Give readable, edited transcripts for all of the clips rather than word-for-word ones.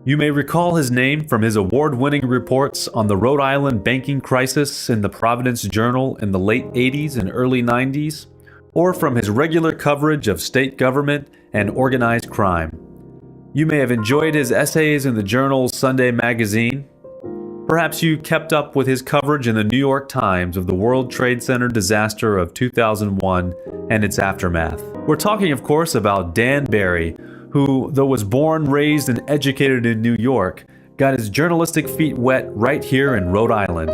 You may recall his name from his award-winning reports on the Rhode Island banking crisis in the Providence Journal in the late 80s and early 90s, or from his regular coverage of state government and organized crime. You may have enjoyed his essays in the Journal's Sunday magazine. Perhaps you kept up with his coverage in the New York Times of the World Trade Center disaster of 2001 and its aftermath. We're talking, of course, about Dan Barry, who, though was born, raised, and educated in New York, got his journalistic feet wet right here in Rhode Island.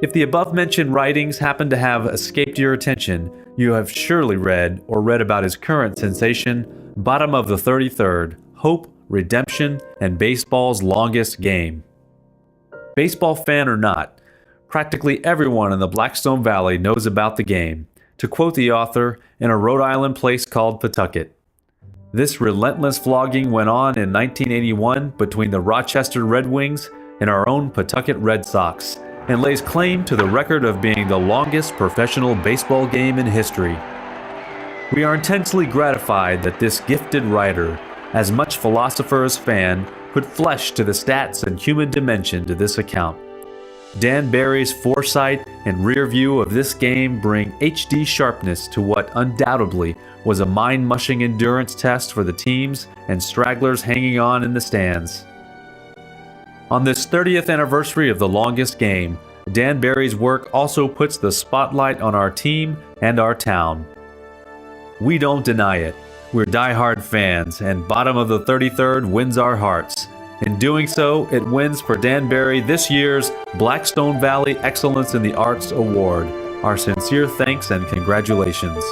If the above-mentioned writings happen to have escaped your attention, you have surely read about his current sensation, Bottom of the 33rd, Hope, Redemption, and Baseball's Longest Game. Baseball fan or not, practically everyone in the Blackstone Valley knows about the game, to quote the author, in a Rhode Island place called Pawtucket. This relentless flogging went on in 1981 between the Rochester Red Wings and our own Pawtucket Red Sox, and lays claim to the record of being the longest professional baseball game in history. We are intensely gratified that this gifted writer, as much philosopher as fan, put flesh to the stats and human dimension to this account. Dan Barry's foresight and rear view of this game bring HD sharpness to what undoubtedly was a mind-mushing endurance test for the teams and stragglers hanging on in the stands. On this 30th anniversary of the longest game, Dan Barry's work also puts the spotlight on our team and our town. We don't deny it. We're die-hard fans, and Bottom of the 33rd wins our hearts. In doing so, it wins for Dan Barry this year's Blackstone Valley Excellence in the Arts Award. Our sincere thanks and congratulations.